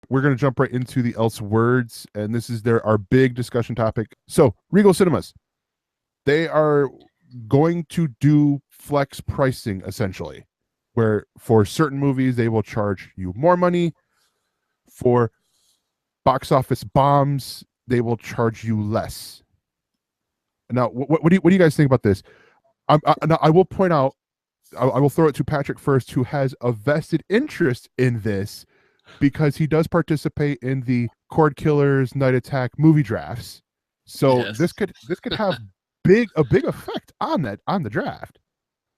we're going to jump right into the else words, and this is our big discussion topic. So, Regal Cinemas, they are going to do flex pricing essentially, where for certain movies they will charge you more money. For box office bombs, they will charge you less. Now, what do you guys think about this? Now, I will point out, I will throw it to Patrick first, who has a vested interest in this because he does participate in the Cord Killers Night Attack movie drafts. So Yes. this could have a big effect on the draft.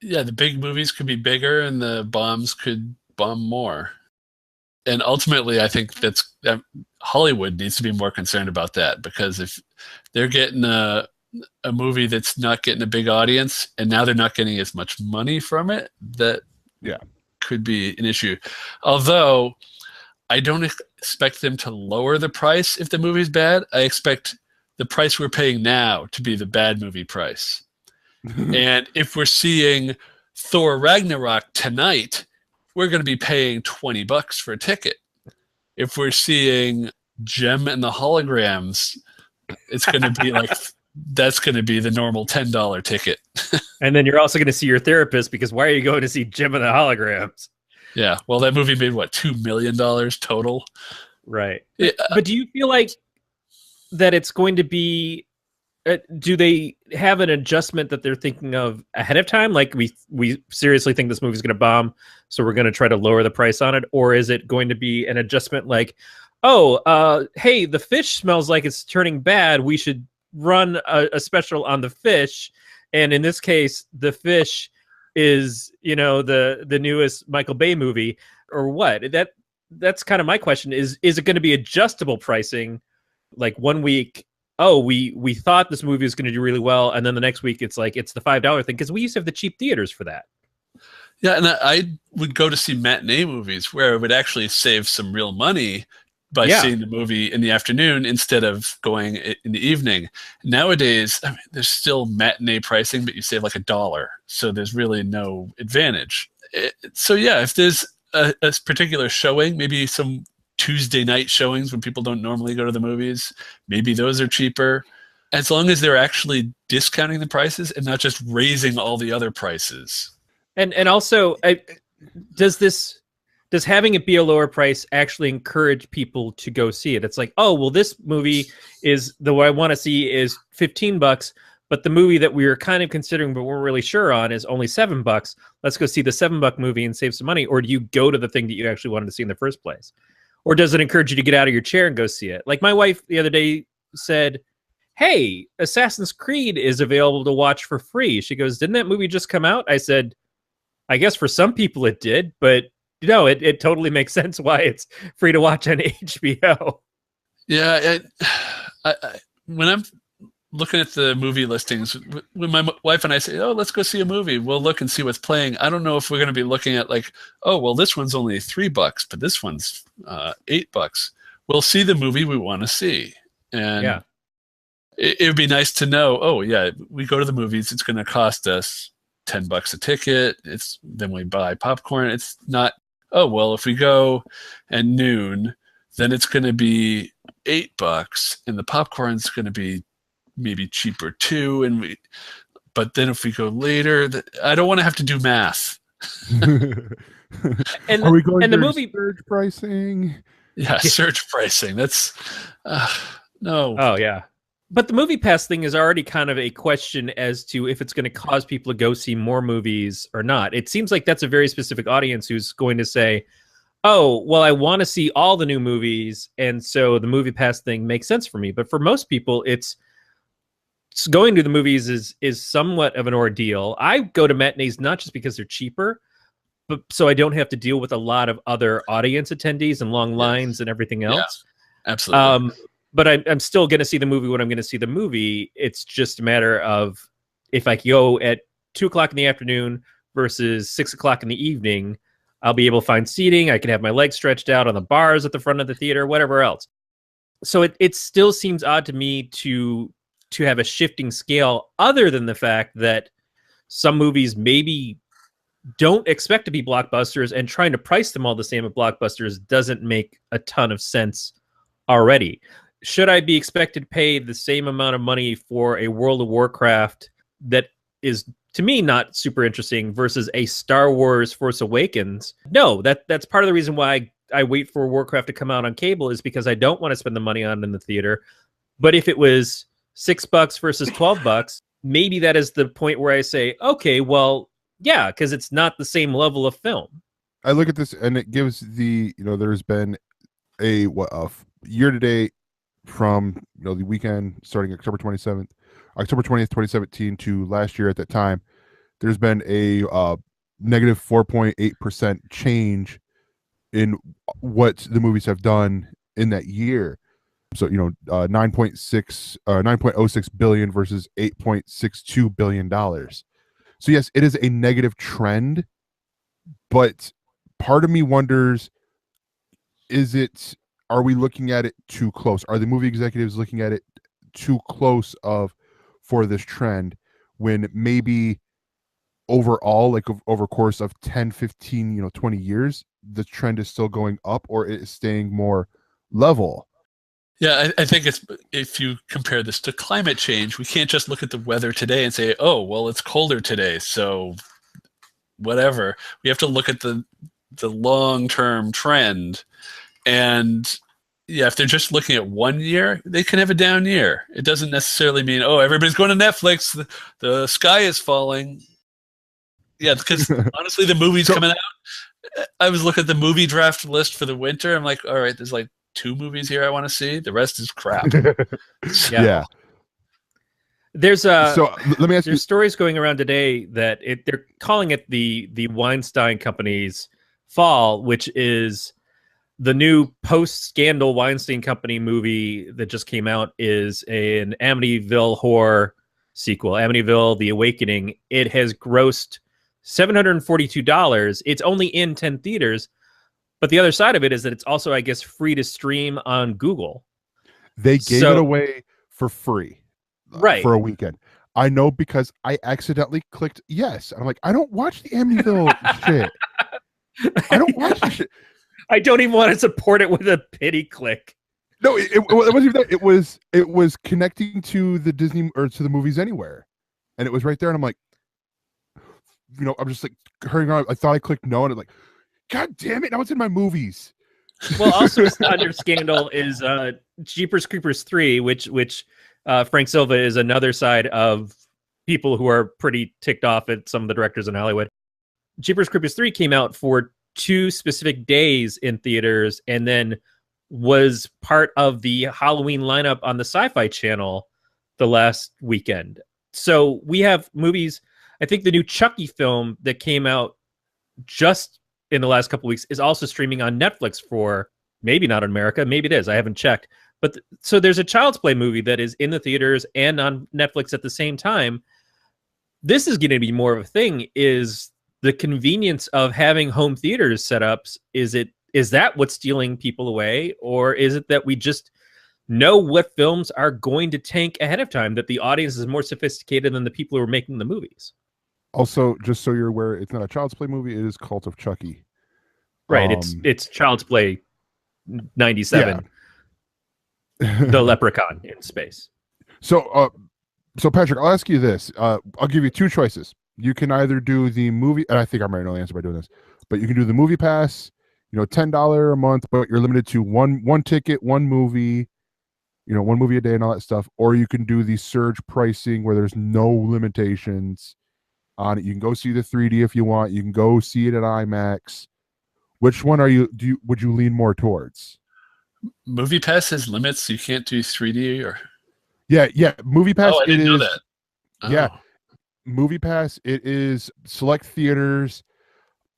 Yeah, the big movies could be bigger and the bombs could bomb more. And ultimately, I think that Hollywood needs to be more concerned about that, because if they're getting a movie that's not getting a big audience and now they're not getting as much money from it, that could be an issue. Although I don't expect them to lower the price if the movie's bad. I expect the price we're paying now to be the bad movie price. And if we're seeing Thor Ragnarok tonight, we're going to be paying $20 for a ticket. If we're seeing Gem and the Holograms, it's going to be like, that's going to be the normal $10 ticket. And then you're also going to see your therapist, because why are you going to see Gem and the Holograms? Yeah, well, that movie made what, $2 million total? Right. Yeah. But do you feel like that it's going to be? Do they have an adjustment that they're thinking of ahead of time? Like, we seriously think this movie's going to bomb, so we're going to try to lower the price on it? Or is it going to be an adjustment like, oh, hey, the fish smells like it's turning bad, we should run a special on the fish? And in this case, the fish is, the newest Michael Bay movie, or what? That's kind of my question. Is it going to be adjustable pricing? Like, one week, oh, we thought this movie was going to do really well, and then the next week it's like it's the $5 thing, because we used to have the cheap theaters for that. Yeah, and I would go to see matinee movies where I would actually save some real money by seeing the movie in the afternoon instead of going in the evening. Nowadays, I mean, there's still matinee pricing, but you save like $1, so there's really no advantage. So yeah, if there's a particular showing, maybe some Tuesday night showings when people don't normally go to the movies, maybe those are cheaper, as long as they're actually discounting the prices and not just raising all the other prices. And also, does having it be a lower price actually encourage people to go see it? It's like, oh, well, this movie is the one I want to see is $15, but the movie that we were kind of considering but weren't really sure on is only $7. Let's go see the $7 movie and save some money. Or do you go to the thing that you actually wanted to see in the first place? Or does it encourage you to get out of your chair and go see it? Like, my wife the other day said, hey, Assassin's Creed is available to watch for free. She goes, didn't that movie just come out? I said, I guess for some people it did, but it totally makes sense why it's free to watch on HBO. Yeah, when I'm looking at the movie listings, when my wife and I say, oh, let's go see a movie, we'll look and see what's playing. I don't know if we're going to be looking at like, oh, well, this one's only $3, but this one's $8. We'll see the movie we want to see. And it would be nice to know, oh, yeah, we go to the movies, it's going to cost us $10 a ticket. Then we buy popcorn. It's not, oh, well, if we go at noon, then it's going to be $8 and the popcorn's going to be maybe cheaper too. But then if we go later, I don't want to have to do math. And are we going to movie surge pricing? Yeah, surge pricing. That's no. Oh yeah. But the movie pass thing is already kind of a question as to if it's going to cause people to go see more movies or not. It seems like that's a very specific audience who's going to say, oh, well, I want to see all the new movies, and so the movie pass thing makes sense for me. But for most people, it's going to the movies is somewhat of an ordeal. I go to matinees not just because they're cheaper, but so I don't have to deal with a lot of other audience attendees and long lines and everything else. Yeah, absolutely. But I'm still going to see the movie when I'm going to see the movie. It's just a matter of if I go at 2:00 in the afternoon versus 6:00 in the evening, I'll be able to find seating. I can have my legs stretched out on the bars at the front of the theater, whatever else. So it still seems odd to me to have a shifting scale, other than the fact that some movies maybe don't expect to be blockbusters, and trying to price them all the same at blockbusters doesn't make a ton of sense already. Should I be expected to pay the same amount of money for a World of Warcraft that is, to me, not super interesting versus a Star Wars Force Awakens? No, that's part of the reason why I wait for Warcraft to come out on cable, is because I don't want to spend the money on it in the theater. But if it was $6 versus $12, maybe that is the point where I say, okay, well, yeah, because it's not the same level of film. I look at this and it gives the, there's been a year to date from, the weekend starting October 20th, 2017 to last year at that time. There's been a negative 4.8% change in what the movies have done in that year. So, 9.06 billion versus $8.62 billion. So yes, it is a negative trend, but part of me wonders, are we looking at it too close? Are the movie executives looking at it too close for this trend, when maybe overall, like over course of 10, 15, 20 years, the trend is still going up, or it is staying more level? Yeah, I think if you compare this to climate change, we can't just look at the weather today and say, oh, well, it's colder today, so whatever. We have to look at the long-term trend. And yeah, if they're just looking at 1 year, they can have a down year. It doesn't necessarily mean, oh, everybody's going to Netflix, the sky is falling. Yeah, because honestly, the movie's coming out. I was looking at the movie draft list for the winter. I'm like, all right, there's like 2 movies here I want to see. The rest is crap. Yeah. There's so let me ask you. There's stories going around today that they're calling it the Weinstein Company's fall, which is the new post-scandal Weinstein Company movie that just came out, is an Amityville horror sequel, Amityville: The Awakening. It has grossed $742. It's only in 10 theaters. But the other side of it is that it's also, I guess, free to stream on Google. They gave it away for free, right, for a weekend. I know, because I accidentally clicked yes. I'm like, I don't watch the Amityville shit. I don't watch the shit. I don't even want to support it with a pity click. No, it wasn't even that. It was connecting to the Disney or to the Movies Anywhere, and it was right there. And I'm like, I'm just like hurrying around. I thought I clicked no, and it's like, God damn it! Now it's in my movies. Well, also under scandal is Jeepers Creepers 3, which Frank Silva is another side of people who are pretty ticked off at some of the directors in Hollywood. Jeepers Creepers 3 came out for 2 specific days in theaters, and then was part of the Halloween lineup on the Sci-Fi Channel the last weekend. So we have movies. I think the new Chucky film that came out just in the last couple of weeks is also streaming on Netflix for, maybe not in America, maybe it is, I haven't checked. But so there's a Child's Play movie that is in the theaters and on Netflix at the same time. This is going to be more of a thing, is the convenience of having home theaters set up. Is that what's stealing people away? Or is it that we just know what films are going to tank ahead of time, that the audience is more sophisticated than the people who are making the movies? Also, just so you're aware, it's not a Child's Play movie. It is Cult of Chucky. Right. It's Child's Play 97. Yeah. The Leprechaun in space. So Patrick, I'll ask you this. I'll give you 2 choices. You can either do the movie, and I think I might know the answer by doing this, but you can do the movie pass, $10 a month, but you're limited to one ticket, one movie, one movie a day and all that stuff. Or you can do the surge pricing where there's no limitations on it. You can go see the 3D if you want. You can go see it at IMAX. Which one would you lean more towards? Movie Pass has limits. You can't do 3D or. Yeah. Movie Pass. Oh, I didn't know that. Oh. Yeah. Movie Pass. It is select theaters.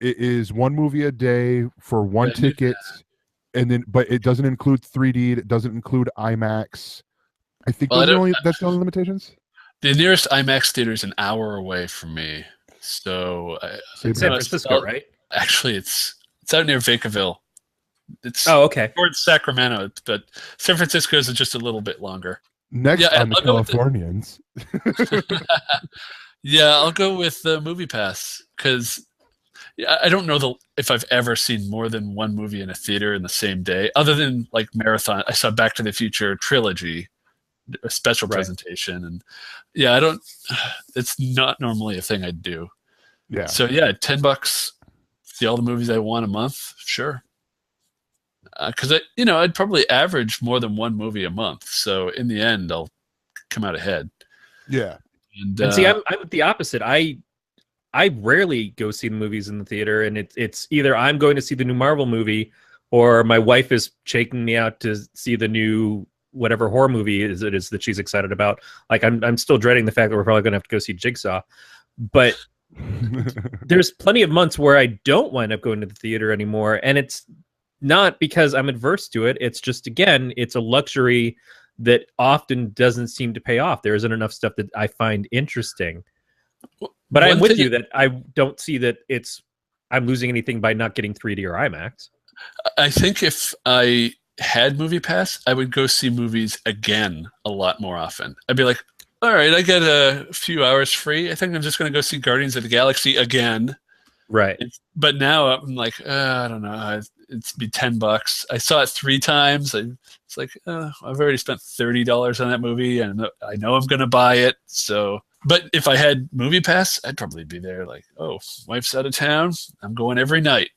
It is one movie a day for one ticket, but it doesn't include 3D. It doesn't include IMAX. I think that's the only limitations. The nearest IMAX theater is an hour away from me, so San Francisco, right? Actually, it's out near Vacaville. It's okay. Towards Sacramento, but San Francisco is just a little bit longer. Next on the Californians. Yeah, I'll go with the Movie Pass, because I don't know if I've ever seen more than one movie in a theater in the same day, other than like marathon. I saw Back to the Future trilogy, a special presentation, and yeah, I don't. It's not normally a thing I'd do. Yeah. So yeah, $10, see all the movies I want a month, sure. Because I'd probably average more than one movie a month. So in the end, I'll come out ahead. Yeah. And see, I'm the opposite. I rarely go see the movies in the theater, and it's either I'm going to see the new Marvel movie, or my wife is shaking me out to see the new whatever horror movie it is that she's excited about. Like I'm still dreading the fact that we're probably going to have to go see Jigsaw, but there's plenty of months where I don't wind up going to the theater anymore, and it's not because I'm adverse to it. It's just, again, it's a luxury that often doesn't seem to pay off. There isn't enough stuff that I find interesting. But I'm with you that I don't see that I'm losing anything by not getting 3D or IMAX. I think if I had Movie Pass, I would go see movies again a lot more often. I'd be like, all right, I get a few hours free. I think I'm just going to go see Guardians of the Galaxy again. Right. But now I'm like, I don't know. It's be $10. I saw it 3 times. It's like, I've already spent $30 on that movie, and I know I'm going to buy it. So, but if I had Movie Pass, I'd probably be there. Like, oh, wife's out of town. I'm going every night.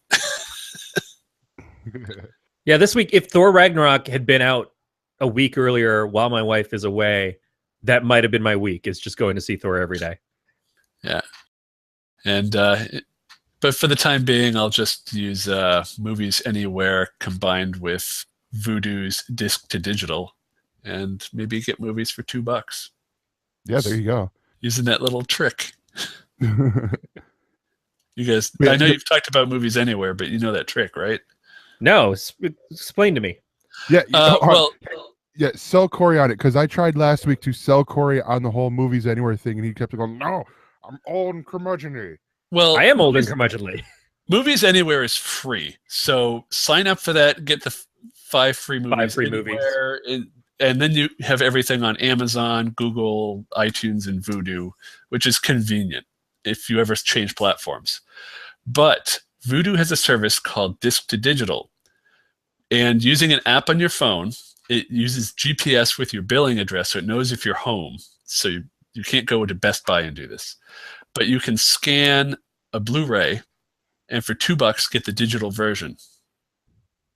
Yeah, this week, if Thor Ragnarok had been out a week earlier while my wife is away, that might have been my week. Is just going to see Thor every day. Yeah, and but for the time being, I'll just use Movies Anywhere combined with Vudu's disc to digital, and maybe get movies for $2. Yeah, there you go. Using that little trick. You guys, I know you've talked about Movies Anywhere, but you know that trick, right? No, explain to me. Yeah, well, yeah, sell Corey on it, because I tried last week to sell Corey on the whole Movies Anywhere thing, and he kept going, "No, I'm old and curmudgeon-y." Well, I am old and curmudgeonly. Movies Anywhere is free, so sign up for that. Get the 5 free movies. 5 free movies. And then you have everything on Amazon, Google, iTunes, and Vudu, which is convenient if you ever change platforms. But Vudu has a service called Disc to Digital. And using an app on your phone, it uses GPS with your billing address, so it knows if you're home. So you can't go to Best Buy and do this. But you can scan a Blu-ray, and for $2 get the digital version.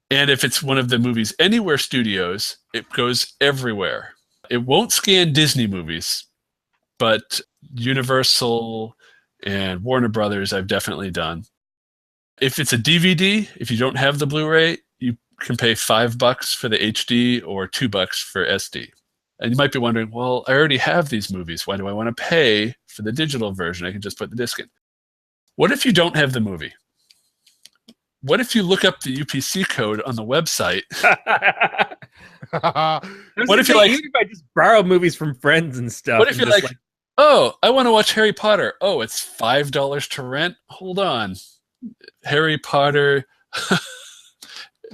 And if it's one of the Movies Anywhere studios, it goes everywhere. It won't scan Disney movies, but Universal and Warner Brothers I've definitely done. If it's a DVD, if you don't have the Blu-ray, you can pay $5 for the HD or $2 for SD. And you might be wondering, well, I already have these movies. Why do I want to pay for the digital version? I can just put the disc in. What if you don't have the movie? What if you look up the UPC code on the website? What if I just borrow movies from friends and stuff? What if you're like, oh, I want to watch Harry Potter. Oh, it's $5 to rent? Hold on. Harry Potter,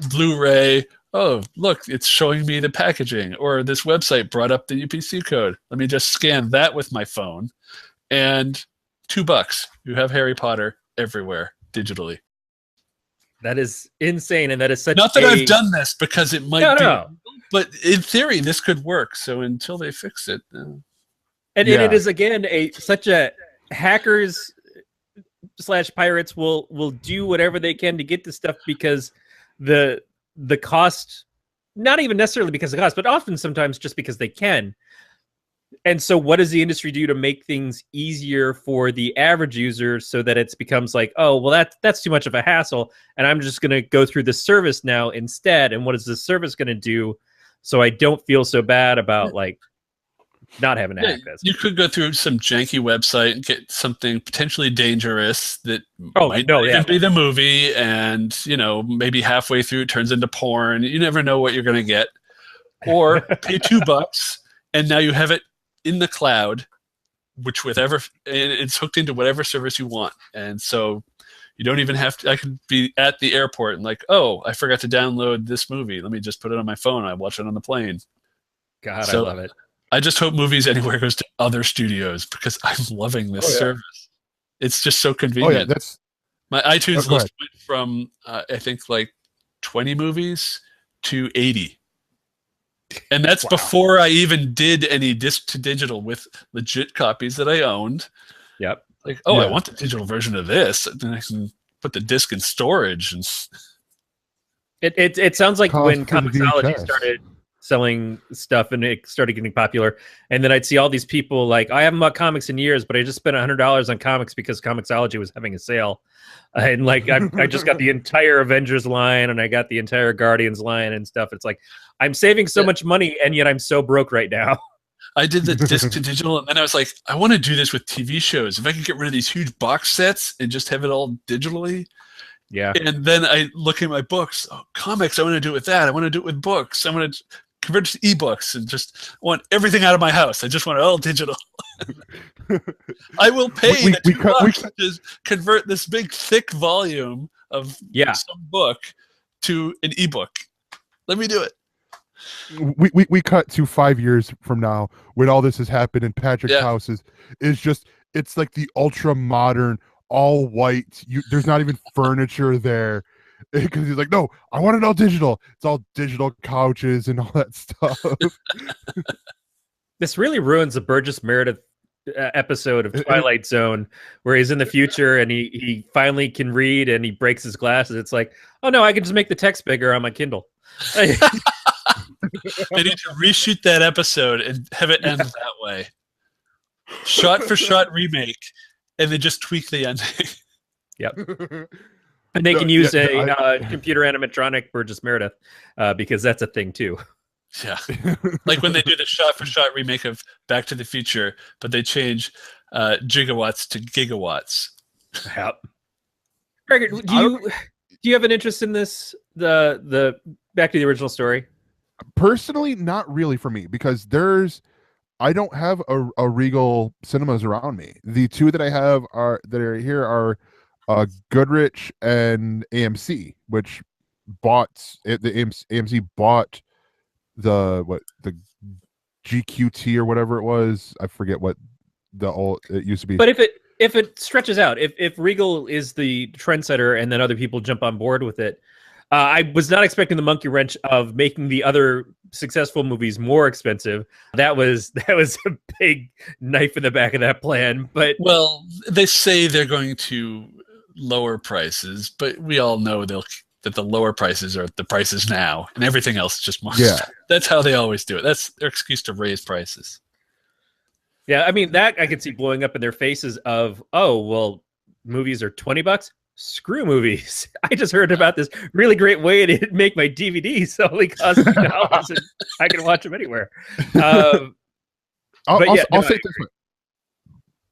Blu-ray. Oh, look, it's showing me the packaging. Or this website brought up the UPC code. Let me just scan that with my phone. And $2. You have Harry Potter everywhere digitally. That is insane, and that is such. Not that I've done this, because it might be. No. But in theory, this could work. So until they fix it, and it is again such a hackers / pirates will do whatever they can to get this stuff, because the cost, not even necessarily because of the cost, but often sometimes just because they can. And so what does the industry do to make things easier for the average user, so that it becomes like, oh, well, that's too much of a hassle, and I'm just going to go through the service now instead. And what is the service going to do so I don't feel so bad about like not having to hack this? You could go through some janky website and get something potentially dangerous that might not be the movie, and maybe halfway through it turns into porn. You never know what you're going to get. Or pay $2, and now you have it in the cloud, which it's hooked into whatever service you want. And so you don't even have to. I could be at the airport and like, oh, I forgot to download this movie. Let me just put it on my phone. I watch it on the plane. God, I love it. I just hope Movies Anywhere goes to other studios, because I'm loving this service. It's just so convenient. Oh, yeah, My iTunes go list went from I think like 20 movies to 80. And that's before I even did any disc to digital with legit copies that I owned. Yep. Like, I want the digital version of this. And then I can put the disc in storage. And it sounds like Cost when for the Comixology VHS. started selling stuff and it started getting popular, and then I'd see all these people like, I haven't bought comics in years, but I just spent $100 on comics because Comixology was having a sale. And like I just got the entire Avengers line and I got the entire Guardians line and stuff. It's like I'm saving so much money and yet I'm so broke right now. I did the disc to digital, and then I was like, I want to do this with TV shows. If I could get rid of these huge box sets and just have it all digitally. Yeah. And then I look at my books. Oh, comics, I want to do it with that. I want to do it with books. I want to convert to ebooks and just want everything out of my house. I just want it all digital. I will pay the $2 to convert this big, thick volume of some book to an ebook. Let me do it. We cut to 5 years from now when all this has happened, and Patrick's house is just, it's like the ultra modern, all white. There's not even furniture there, because he's like, no, I want it all digital. It's all digital couches and all that stuff. This really ruins the Burgess Meredith episode of Twilight Zone, where he's in the future and he finally can read and he breaks his glasses. It's like, oh no, I can just make the text bigger on my Kindle. They need to reshoot that episode and have it end that way. Shot for shot remake, and then just tweak the ending. Yep. And they can use a computer animatronic Burgess Meredith because that's a thing too. Yeah. Like when they do the shot for shot remake of Back to the Future, but they change gigawatts to gigawatts. Yep. Gregor, do you have an interest in this? The back to the original story? Personally, not really for me, because I don't have a Regal cinemas around me. The two that I have that are here are Goodrich and AMC, which bought it. The AMC bought the GQT or whatever it was. I forget what it used to be. But if it stretches out, if Regal is the trendsetter and then other people jump on board with it, I was not expecting the monkey wrench of making the other successful movies more expensive. That was a big knife in the back of that plan. But they say they're going to lower prices, but we all know that the lower prices are the prices now, and everything else is just more. Yeah, that's how they always do it. That's their excuse to raise prices. Yeah, I mean that I could see blowing up in their faces of, oh well, movies are $20. Screw movies. I just heard about this really great way to make my DVDs only cost $2 and I can watch them anywhere. I'll say it this way.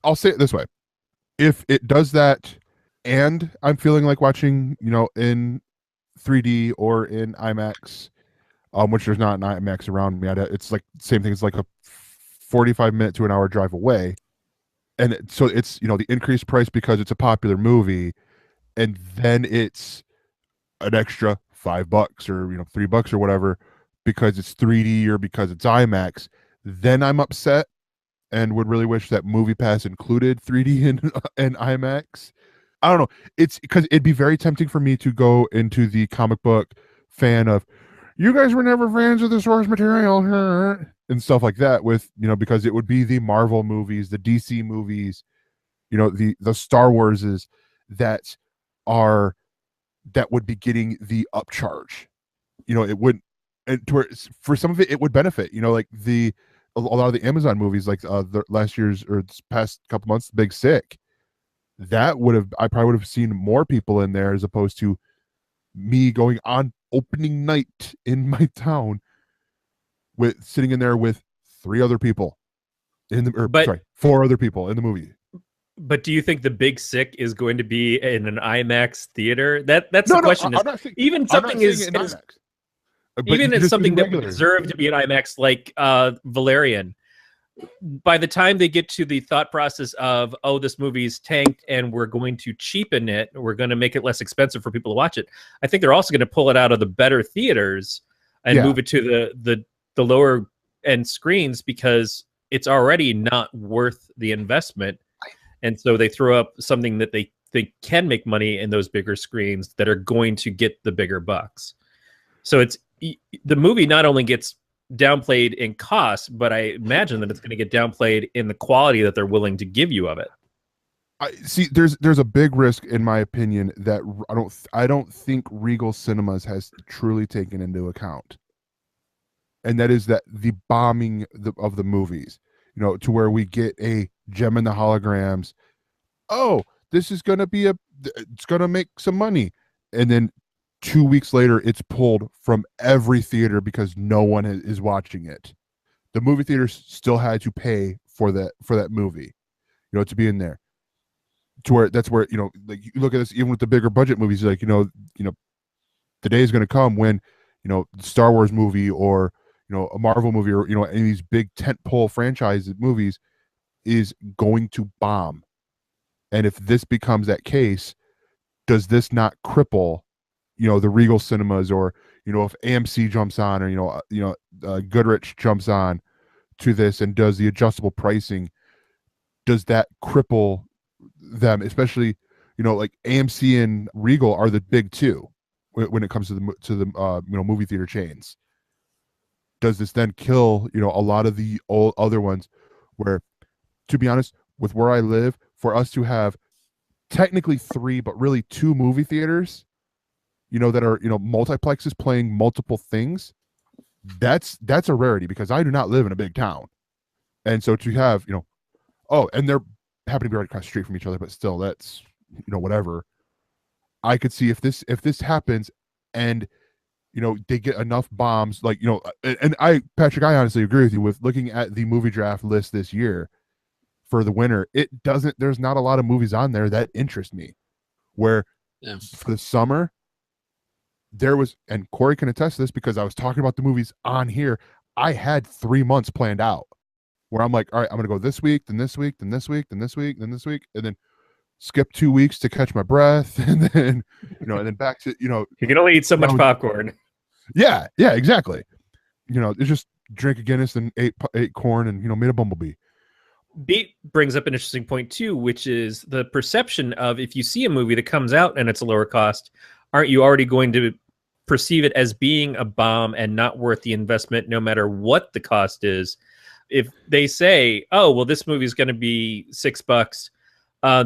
I'll say it this way. If it does that and I'm feeling like watching, in 3D or in IMAX, which there's not an IMAX around me, it's like the same thing. It's like a 45-minute to an hour drive away. And so it's, the increased price because it's a popular movie. And then it's an extra $5 or $3 or whatever because it's 3D or because it's IMAX. Then I'm upset and would really wish that MoviePass included 3D and IMAX. I don't know. It's because it'd be very tempting for me to go into the comic book fan of, you guys were never fans of the source material and stuff like that with, because it would be the Marvel movies, the DC movies, the Star Warses that would be getting the upcharge. It wouldn't, and for some of it would benefit, like a lot of the Amazon movies, like the last year's or this past couple months, Big Sick, I probably would have seen more people in there as opposed to me going on opening night in my town with sitting in there with 4 other people in the movie. But do you think the Big Sick is going to be in an IMAX theater? That's the question. Even something it's something that would deserve to be an IMAX, like Valerian. By the time they get to the thought process of, oh, this movie's tanked and we're going to cheapen it, we're going to make it less expensive for people to watch it, I think they're also going to pull it out of the better theaters and move it to the lower end screens because it's already not worth the investment. And so they throw up something that they think can make money in those bigger screens that are going to get the bigger bucks. So it's the movie not only gets downplayed in cost, but I imagine that it's going to get downplayed in the quality that they're willing to give you of it. I see. There's a big risk, in my opinion, that I don't think Regal Cinemas has truly taken into account, and that is that the bombing of the movies, you know, to where we get a Gem and the Holograms. Oh, this is gonna be it's gonna make some money, and then 2 weeks later, it's pulled from every theater because no one is watching it. The movie theaters still had to pay for that movie, you know, to be in there. To where that's where, you know, like you look at this even with the bigger budget movies, like you know the day is going to come when, you know, the Star Wars movie or, you know, a Marvel movie or, you know, any of these big tentpole franchise movies is going to bomb. And if this becomes that case, does this not cripple, you know, the Regal Cinemas, or, you know, if AMC jumps on, or, you know, Goodrich jumps on to this and does the adjustable pricing, does that cripple them? Especially, you know, like AMC and Regal are the big two when it comes to the you know, movie theater chains. Does this then kill, you know, a lot of the old other ones? Where, to be honest, with where I live, for us to have technically 3 but really 2 movie theaters, you know, that are, you know, multiplexes playing multiple things, that's a rarity, because I do not live in a big town. And so to have, you know, oh, and they're happen to be right across the street from each other, but still, that's, you know, whatever. I could see if this happens, and, you know, they get enough bombs, like, you know, and Patrick, I honestly agree with you. With looking at the movie draft list this year for the winter, there's not a lot of movies on there that interest me. Where for the summer, there was, and Corey can attest to this because I was talking about the movies on here, I had 3 months planned out where I'm like, all right, I'm gonna go this week, then this week, then this week, then this week, then this week, and then skip 2 weeks to catch my breath, and then, you know, and then back to, you know, you can only eat so much popcorn. Yeah, exactly. You know, it's just drink a Guinness and ate corn and, you know, made a bumblebee. Beat brings up an interesting point too, which is the perception of, if you see a movie that comes out and it's a lower cost, aren't you already going to perceive it as being a bomb and not worth the investment, no matter what the cost is? If they say, oh, well, this movie is going to be $6,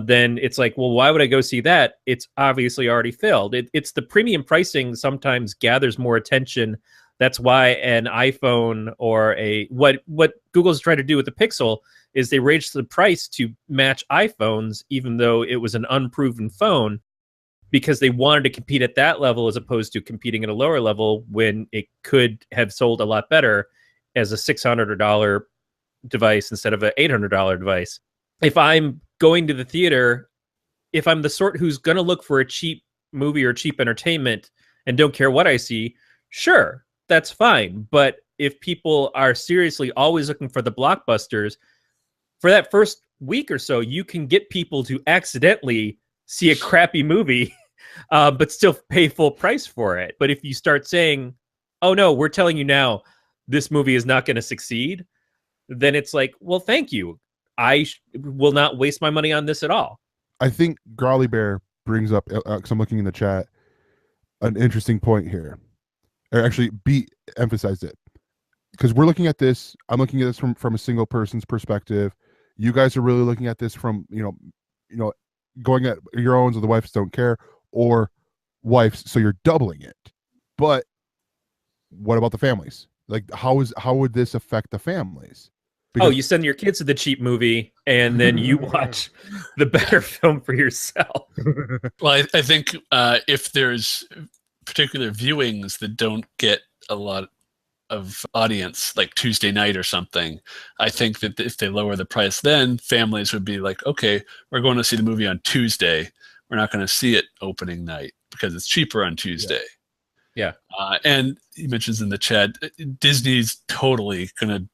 then it's like, well, why would I go see that? It's obviously already filled. It's the premium pricing sometimes gathers more attention. That's why an iPhone or what Google's trying to do with the Pixel is they raised the price to match iPhones, even though it was an unproven phone, because they wanted to compete at that level as opposed to competing at a lower level when it could have sold a lot better as a $600 device instead of an $800 device. If I'm going to the theater, if I'm the sort who's going to look for a cheap movie or cheap entertainment and don't care what I see, sure, that's fine. But if people are seriously always looking for the blockbusters, for that first week or so, you can get people to accidentally see a crappy movie, but still pay full price for it. But if you start saying, oh no, we're telling you now, this movie is not going to succeed, then it's like, well, thank you. I will not waste my money on this at all. I think Growly Bear brings up, because I'm looking in the chat, an interesting point here. Or actually, B emphasized it. Because we're looking at this, I'm looking at this from a single person's perspective. You guys are really looking at this from, you know, going at your own, so the wives don't care, or wives, so you're doubling it. But what about the families? Like, how would this affect the families? Because, you send your kids to the cheap movie and then you watch the better film for yourself. Well, I think if there's particular viewings that don't get a lot of audience, like Tuesday night or something, I think that if they lower the price, then families would be like, okay, we're going to see the movie on Tuesday. We're not going to see it opening night because it's cheaper on Tuesday. Yeah. And he mentions in the chat, Disney's totally going to,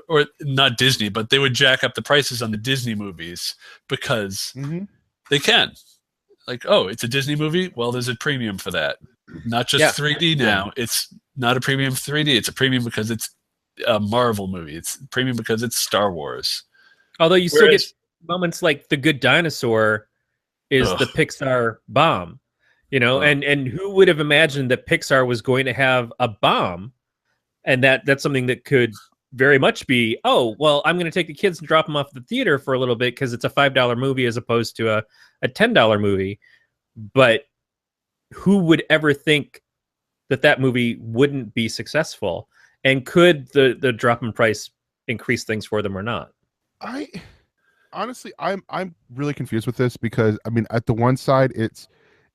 or not Disney, but they would jack up the prices on the Disney movies because they can. Like, oh, it's a Disney movie? Well, there's a premium for that. Not just 3D now. It's not a premium 3D. It's a premium because it's a Marvel movie. It's premium because it's Star Wars. Although you still get moments like The Good Dinosaur is the Pixar bomb, you know, and who would have imagined that Pixar was going to have a bomb, and that's something that could very much be, oh, well, I'm going to take the kids and drop them off at the theater for a little bit because it's a $5 movie as opposed to a $10 movie. But who would ever think that movie wouldn't be successful? And could the drop in price increase things for them or not? Honestly, I'm really confused with this because, I mean, at the one side, it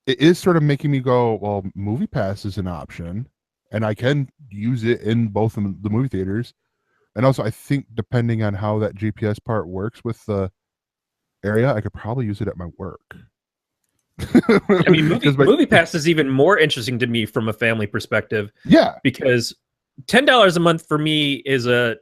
is sort of making me go, well, Movie Pass is an option, and I can use it in both of the movie theaters. And also, I think depending on how that GPS part works with the area, I could probably use it at my work. I mean, Movie Pass is even more interesting to me from a family perspective. Yeah, because $10 a month for me is a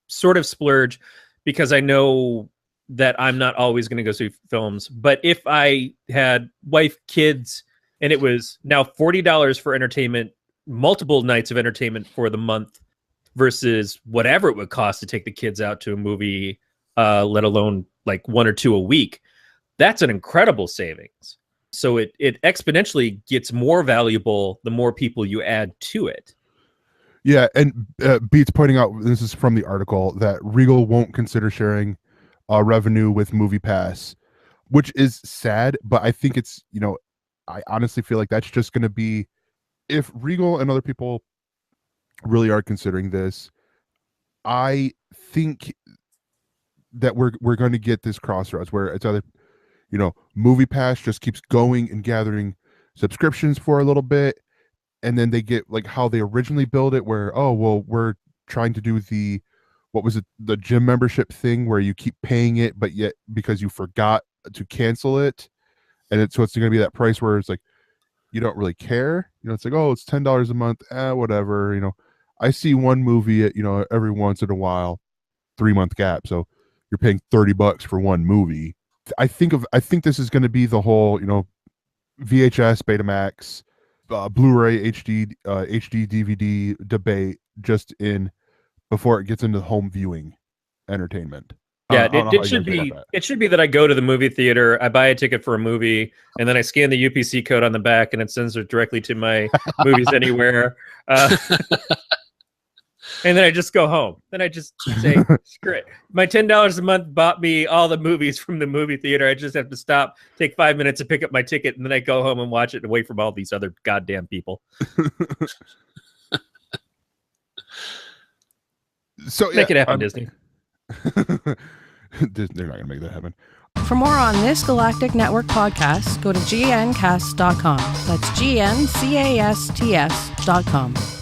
sort of splurge, because I know that I'm not always going to go see films. But if I had wife, kids, and it was now $40 for entertainment, multiple nights of entertainment for the month, versus whatever it would cost to take the kids out to a movie, let alone like 1 or 2 a week, that's an incredible savings. So it exponentially gets more valuable the more people you add to it. Yeah, and Beats pointing out, this is from the article, that Regal won't consider sharing revenue with Movie Pass, which is sad, but I think it's, you know, I honestly feel like that's just going to be, if Regal and other people really are considering this, I think that we're going to get this crossroads where it's either, you know, Movie Pass just keeps going and gathering subscriptions for a little bit, and then they get like how they originally built it, where, oh, well, we're trying to do the, what was it, the gym membership thing where you keep paying it, but yet because you forgot to cancel it, and so it's going to be that price where it's like you don't really care, you know, it's like, oh, it's $10 a month, whatever, you know, I see one movie at, you know, every once in a while, 3-month gap, so you're paying $30 for one movie. I think this is going to be the whole, you know, VHS, Betamax, Blu-ray, HD DVD debate, just in before it gets into home viewing entertainment. Yeah, it should be that I go to the movie theater, I buy a ticket for a movie, and then I scan the UPC code on the back, and it sends it directly to my Movies Anywhere. And then I just go home. Then I just say, screw it. My $10 a month bought me all the movies from the movie theater. I just have to stop, take 5 minutes to pick up my ticket, and then I go home and watch it away from all these other goddamn people. So make it happen, Disney. They're not going to make that happen. For more on this Galactic Network podcast, go to gncast.com. That's GNCASTS.com.